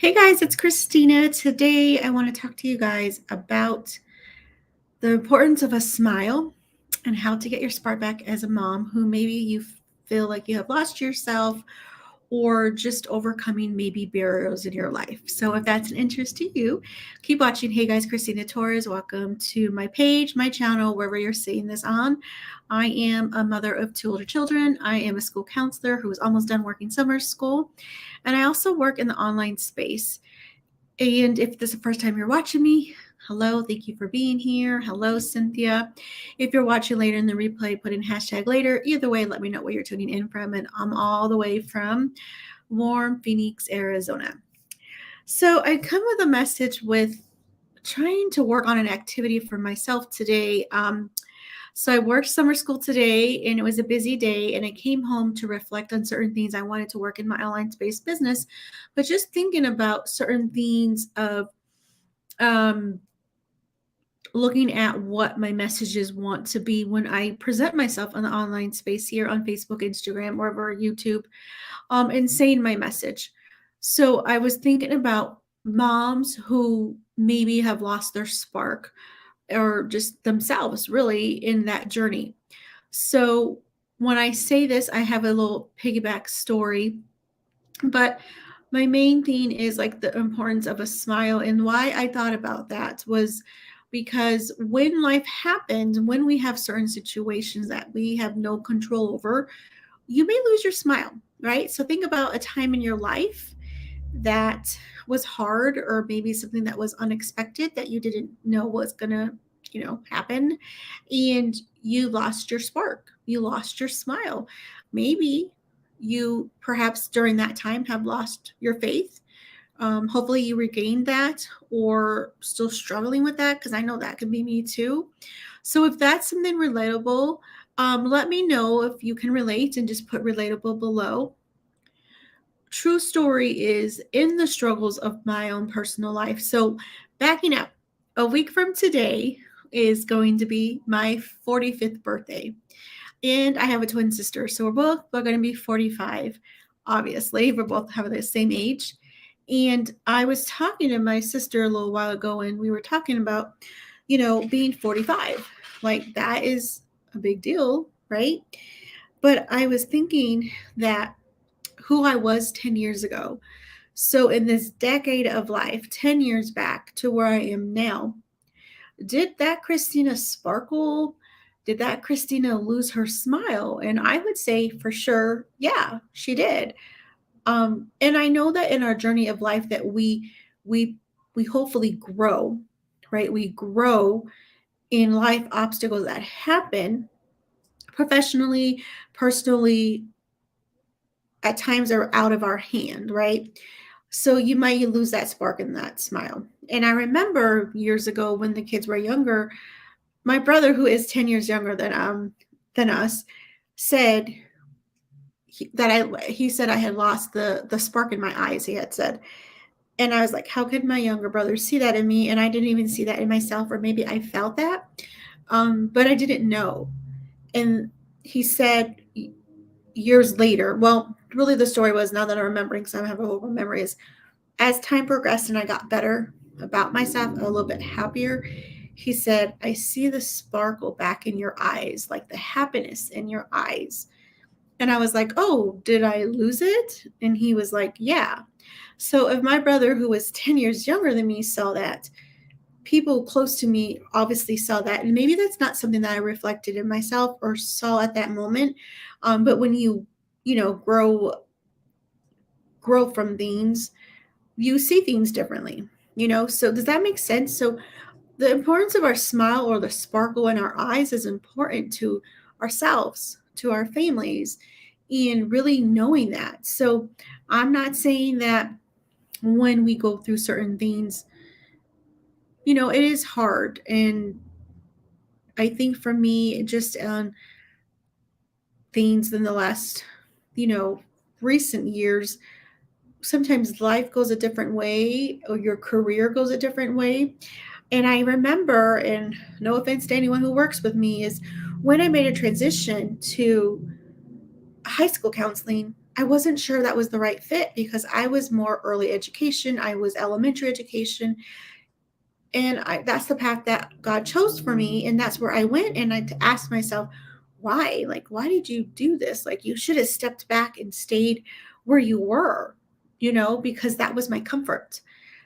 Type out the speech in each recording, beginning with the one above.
Hey guys, it's Christina. Today I want to talk to you guys about the importance of a smile and how to get your spark back as a mom who maybe you feel like you have lost yourself or just overcoming maybe barriers in your life. So if that's an interest to you, keep watching. Hey guys, Kristeena Torres. Welcome to my page, my channel, wherever you're seeing this on. I am a mother of two older children. I am a school counselor who is almost done working summer school. And I also work in the online space. And if this is the first time you're watching me, hello, thank you for being here. Hello, Cynthia. If you're watching later in the replay, put in hashtag later. Either way, let me know where you're tuning in from. And I'm all the way from warm Phoenix, Arizona. So I come with a message with trying to work on an activity for myself today. So I worked summer school today and it was a busy day, and I came home to reflect on certain things I wanted to work in my online space business, but just thinking about certain things of um, looking at what my messages want to be when I present myself in the online space here on Facebook, Instagram, wherever, YouTube, and saying my message. So I was thinking about moms who maybe have lost their spark or just themselves really in that journey. So when I say this, I have a little piggyback story, but my main thing is like the importance of a smile. And why I thought about that was because when life happens, when we have certain situations that we have no control over, you may lose your smile, right? So think about a time in your life that was hard, or maybe something that was unexpected that you didn't know was going to happen, and you lost your spark, you lost your smile. Maybe you perhaps during that time have lost your faith. Hopefully you regained that, or still struggling with that, because I know that could be me too. So if that's something relatable, let me know if you can relate, and just put relatable below. True story is in the struggles of my own personal life. So, backing up, a week from today is going to be my 45th birthday. And I have a twin sister. So, we're going to be 45. Obviously, we're both having the same age. And I was talking to my sister a little while ago, and we were talking about, being 45. Like, that is a big deal, right? But I was thinking that who I was 10 years ago. So, in this decade of life, 10 years back to where I am now, did that Kristeena sparkle? Did that Kristeena lose her smile? And I would say for sure, yeah, she did. And I know that in our journey of life that we we hopefully grow, right? We grow in life obstacles that happen professionally, personally, at times are out of our hand, right? So you might lose that spark and that smile. And I remember years ago when the kids were younger, my brother, who is 10 years younger than us, said he said I had lost the spark in my eyes, he had said. And I was like, how could my younger brother see that in me? And I didn't even see that in myself, or maybe I felt that. But I didn't know. And he said years later, well, really the story was, now that I'm remembering, because I have a whole memory, is as time progressed and I got better about myself, a little bit happier, he said, I see the sparkle back in your eyes, like the happiness in your eyes. And I was like, oh, did I lose it? And he was like, yeah. So if my brother, who was 10 years younger than me, saw that, people close to me obviously saw that. And maybe that's not something that I reflected in myself or saw at that moment. But when grow from things, you see things differently. So does that make sense? So the importance of our smile, or the sparkle in our eyes, is important to ourselves, to our families, and really knowing that. So I'm not saying that when we go through certain things, it is hard. And I think for me, just on things in the last, you know, recent years, sometimes life goes a different way, or your career goes a different way. And I remember, and no offense to anyone who works with me, is when I made a transition to high school counseling, I wasn't sure that was the right fit because I was more early education, I was elementary education, and that's the path that God chose for me, and that's where I went. And I asked myself, why? Like, why did you do this? Like, you should have stepped back and stayed where you were, because that was my comfort.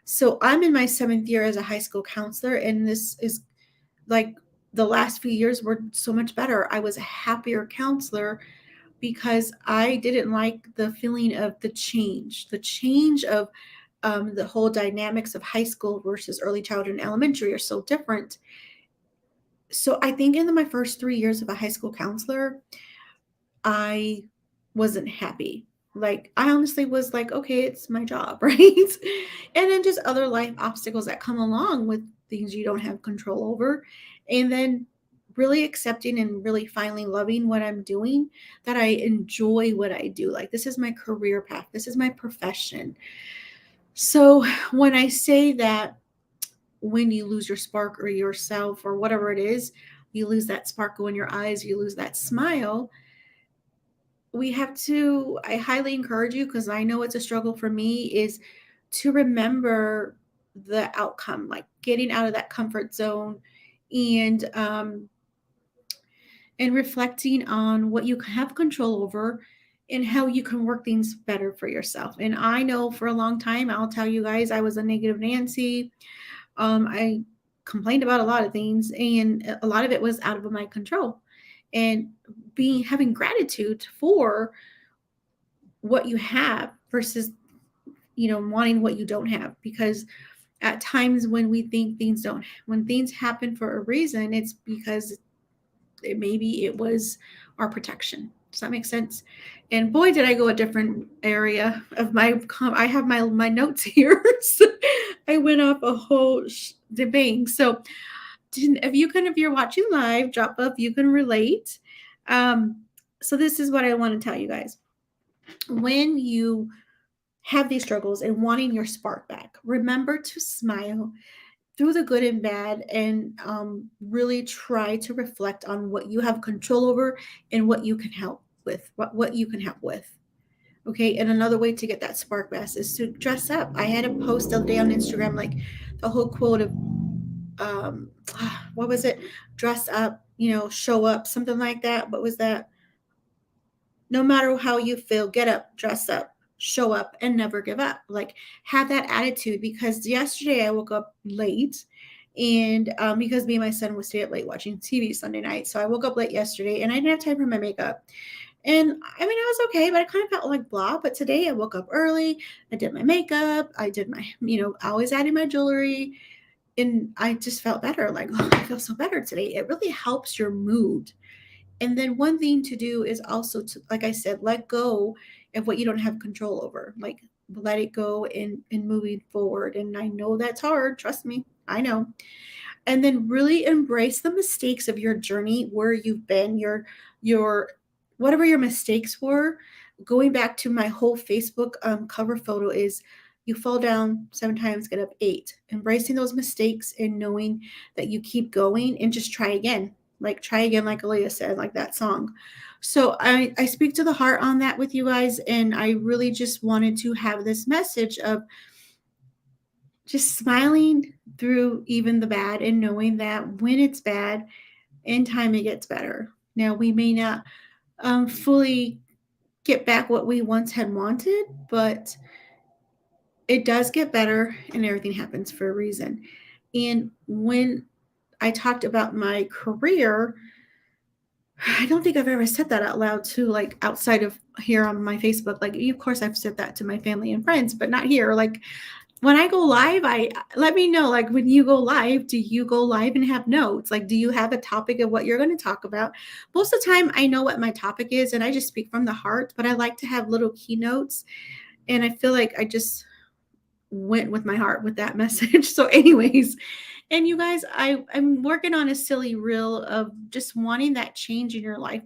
So I'm in my 7th year as a high school counselor, and this is like the last few years were so much better. I was a happier counselor because I didn't like the feeling of the change of the whole dynamics of high school versus early childhood and elementary are so different. So I think in my first 3 years of a high school counselor, I wasn't happy. Like, I honestly was like, okay, it's my job, right? And then just other life obstacles that come along with things you don't have control over. And then really accepting and really finally loving what I'm doing, that I enjoy what I do. Like, this is my career path, this is my profession. So when I say that, when you lose your spark or yourself or whatever it is, you lose that sparkle in your eyes, you lose that smile, I highly encourage you, because I know it's a struggle for me, is to remember the outcome, like getting out of that comfort zone, and reflecting on what you have control over and how you can work things better for yourself. And I know for a long time, I'll tell you guys, I was a negative Nancy. I complained about a lot of things, and a lot of it was out of my control. And having gratitude for what you have versus wanting what you don't have, because at times when we think when things happen for a reason, it's because maybe it was our protection. Does that make sense? And boy, did I go a different area of I have my notes here. So I went off a whole debate. So if you're watching live, drop up, you can relate. um so this is what I want to tell you guys. When you have these struggles and wanting your spark back, remember to smile through the good and bad, and really try to reflect on what you have control over and what you can help with. What you can help with. Okay. And another way to get that spark back is to dress up. I had a post the other day on Instagram, like the whole quote of um what was it? Dress up, show up, something like that. What was that? No matter how you feel, get up, dress up, show up, and never give up. Like, have that attitude, because yesterday I woke up late, and because me and my son would stay up late watching TV Sunday night. So I woke up late yesterday and I didn't have time for my makeup. And I mean, I was okay, but I kind of felt like blah. But today I woke up early, I did my makeup, I did my, I always added my jewelry, and I just felt better. Like, oh, I feel so better today. It really helps your mood. And then one thing to do is also to, like I said, let go of what you don't have control over. Like, let it go in moving forward. And I know that's hard. Trust me. I know. And then really embrace the mistakes of your journey, where you've been, your whatever your mistakes were. Going back to my whole Facebook cover photo is, you fall down 7 times, get up 8. Embracing those mistakes and knowing that you keep going and just try again. Like, try again, like Aaliyah said, like that song. So I speak to the heart on that with you guys. And I really just wanted to have this message of just smiling through even the bad, and knowing that when it's bad, in time it gets better. Now, we may not fully get back what we once had wanted, but it does get better, and everything happens for a reason. And when I talked about my career, I don't think I've ever said that out loud too, like outside of here on my Facebook. Like, of course, I've said that to my family and friends, but not here. Like, when I go live, I let me know, like, when you go live, do you go live and have notes? Like, do you have a topic of what you're going to talk about? Most of the time, I know what my topic is and I just speak from the heart, but I like to have little keynotes. And I feel like I just went with my heart with that message. So, anyways, and you guys, I'm working on a silly reel of just wanting that change in your life.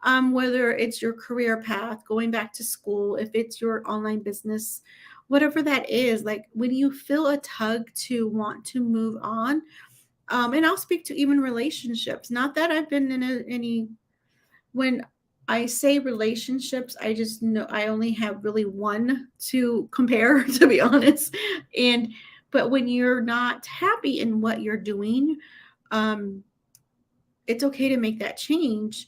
Whether it's your career path, going back to school, if it's your online business, whatever that is, like when you feel a tug to want to move on. And I'll speak to even relationships. Not that I've been in any when I say relationships. I just know I only have really one to compare, to be honest. And but when you're not happy in what you're doing, um, it's okay to make that change,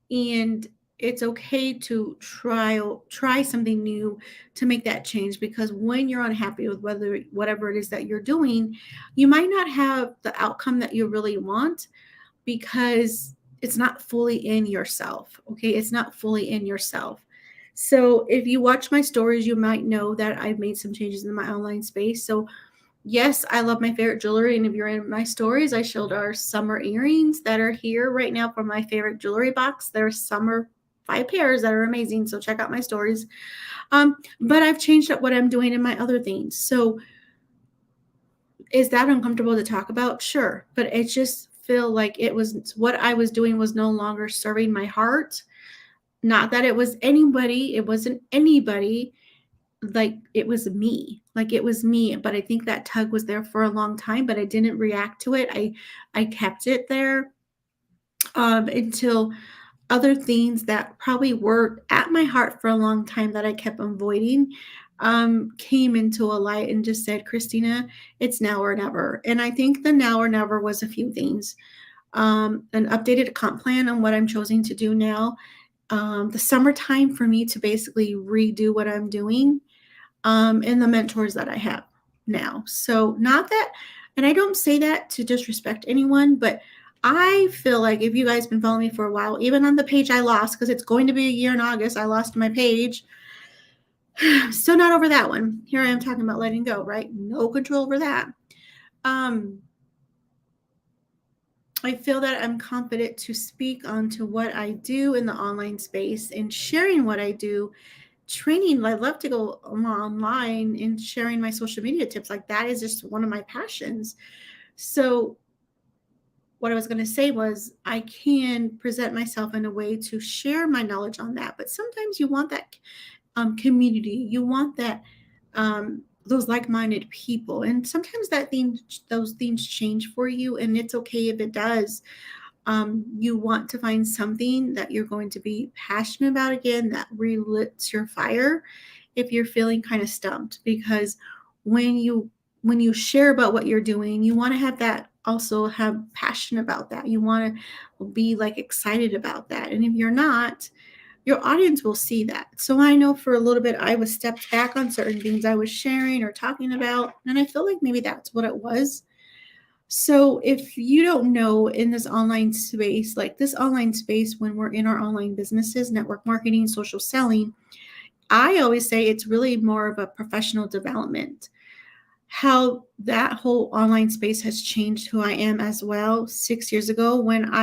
and it's okay to try something new to make that change, because when you're unhappy with whatever it is that you're doing, you might not have the outcome that you really want, because it's not fully in yourself. Okay, it's not fully in yourself. So if you watch my stories, you might know that I've made some changes in my online space. So yes, I love my favorite jewelry. And if you're in my stories, I showed our summer earrings that are here right now from my favorite jewelry box. There's summer 5 pairs that are amazing. So check out my stories. But I've changed up what I'm doing in my other things. So is that uncomfortable to talk about? Sure. But it just feel like it was what I was doing was no longer serving my heart. Not that it was anybody, it wasn't anybody, like it was me, but I think that tug was there for a long time, but I didn't react to it. I kept it there until other things that probably were at my heart for a long time that I kept avoiding came into a light and just said, Kristeena, it's now or never. And I think the now or never was a few things. An updated comp plan on what I'm choosing to do now, the summertime for me to basically redo what I'm doing, and the mentors that I have now. So, not that, and I don't say that to disrespect anyone, but I feel like if you guys been following me for a while, even on the page I lost, because it's going to be a year in August, I lost my page. Still not over that one. Here I am talking about letting go, right? No control over that. Um, I feel that I'm confident to speak onto what I do in the online space and sharing what I do. Training, I love to go online and sharing my social media tips. Like that is just one of my passions. So what I was going to say was I can present myself in a way to share my knowledge on that. But sometimes you want that community. You want that those like-minded people, and sometimes those things change for you, and it's okay if it does. You want to find something that you're going to be passionate about again, that relits your fire if you're feeling kind of stumped, because when you share about what you're doing, you want to have that, also have passion about that. You want to be like excited about that, and if you're not, your audience will see that. So I know for a little bit I was stepped back on certain things I was sharing or talking about, and I feel like maybe that's what it was. So if you don't know, in this online space, like this online space, when we're in our online businesses, network marketing, social selling, I always say it's really more of a professional development. How that whole online space has changed who I am as well. 6 years ago, when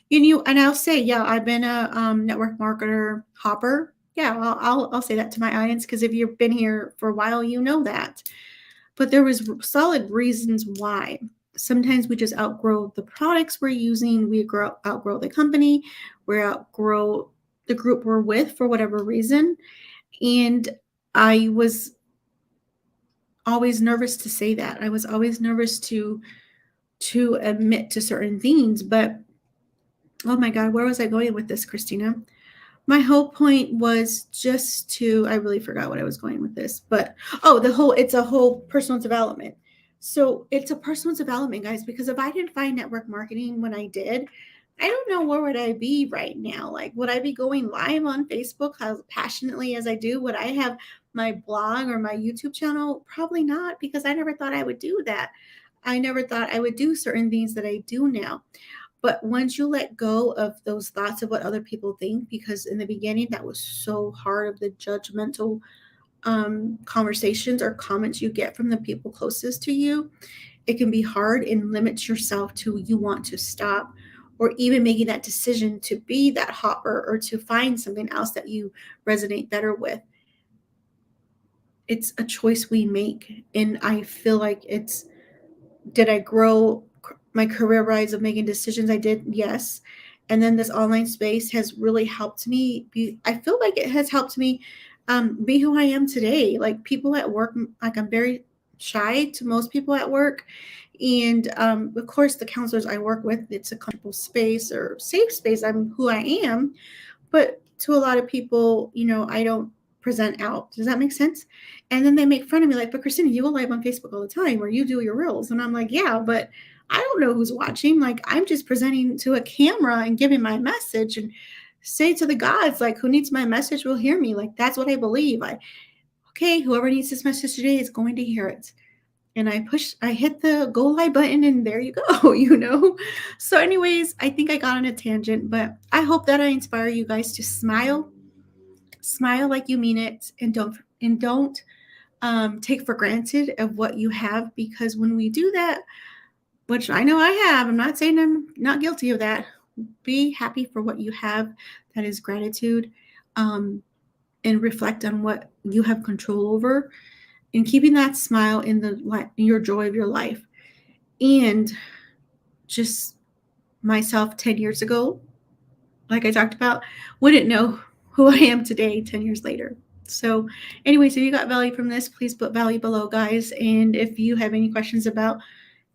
and I'll say, yeah, I've been a network marketer hopper. Yeah, I'll say that to my audience, because if you've been here for a while, you know that. But there was solid reasons why. Sometimes we just outgrow the products we're using. We outgrow the company. We outgrow the group we're with for whatever reason. And I was always nervous to say that. I was always nervous to admit to certain things. But oh my God, where was I going with this, Kristeena? My whole point was just I really forgot what I was going with this, but it's a whole personal development. So it's a personal development, guys, because if I didn't find network marketing when I did, I don't know where would I be right now. Like, would I be going live on Facebook as passionately as I do? Would I have my blog or my YouTube channel? Probably not, because I never thought I would do that. I never thought I would do certain things that I do now. But once you let go of those thoughts of what other people think, because in the beginning that was so hard, of the judgmental conversations or comments you get from the people closest to you, it can be hard and limits yourself to you want to stop, or even making that decision to be that hopper or to find something else that you resonate better with. It's a choice we make. And I feel like did I grow my career rise of making decisions? I did, yes. And then this online space has really helped me I feel like it has helped me be who I am today. Like people at work, like I'm very shy to most people at work. And of course, the counselors I work with, it's a comfortable space or safe space. I'm who I am. But to a lot of people, I don't present out. Does that make sense? And then they make fun of me like, but Kristeena, you go live on Facebook all the time or you do your reels. And I'm like, yeah, but I don't know who's watching. Like, I'm just presenting to a camera and giving my message and say to the gods, like, who needs my message will hear me. Like, that's what I believe. Okay, whoever needs this message today is going to hear it. And I hit the go live button and there you go, So anyways, I think I got on a tangent, but I hope that I inspire you guys to smile like you mean it, and don't take for granted of what you have, because when we do that, which I know I have, I'm not saying I'm not guilty of that. Be happy for what you have. That is gratitude. And reflect on what you have control over, and keeping that smile in your joy of your life. And just myself 10 years ago, like I talked about, wouldn't know who I am today 10 years later. So anyways, if you got value from this, please put value below, guys. And if you have any questions about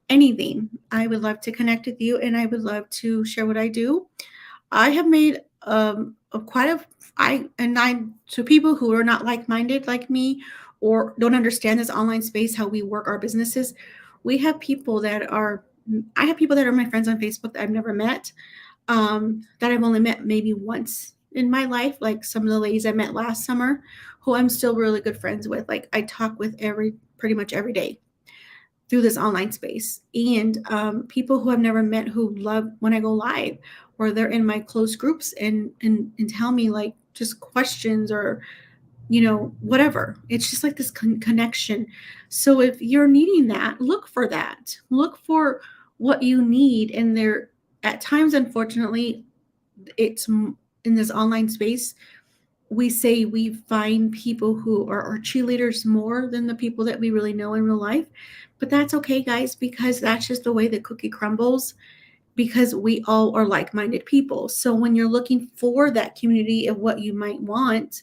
anything, I would love to connect with you, and I would love to share what I do. I have made quite a I to people who are not like-minded like me, or don't understand this online space, how we work our businesses. We have people that are I have people that are my friends on Facebook that I've never met, that I've only met maybe once in my life, like some of the ladies I met last summer, who I'm still really good friends with. Like, I talk with pretty much every day through this online space. And people who I've never met, who love when I go live, or they're in my close groups and tell me, like, just questions, or whatever. It's just like this connection. So if you're needing that, look for that. Look for what you need. And there, at times, unfortunately, it's in this online space, we say we find people who are our cheerleaders more than the people that we really know in real life. But that's okay, guys, because that's just the way the cookie crumbles, because we all are like-minded people. So when you're looking for that community of what you might want,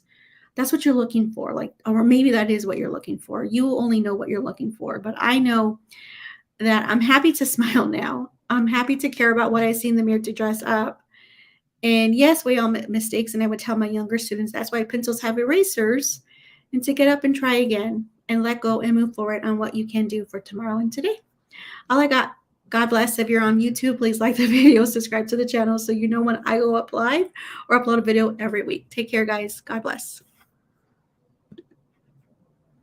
that's what you're looking for. Like, or maybe that is what you're looking for. You only know what you're looking for. But I know that I'm happy to smile now. I'm happy to care about what I see in the mirror, to dress up. And yes, we all make mistakes. And I would tell my younger students, that's why pencils have erasers, and to get up and try again and let go and move forward on what you can do for tomorrow and today. All I got. God bless. If you're on YouTube, please like the video, subscribe to the channel so you know when I go up live or upload a video every week. Take care, guys. God bless.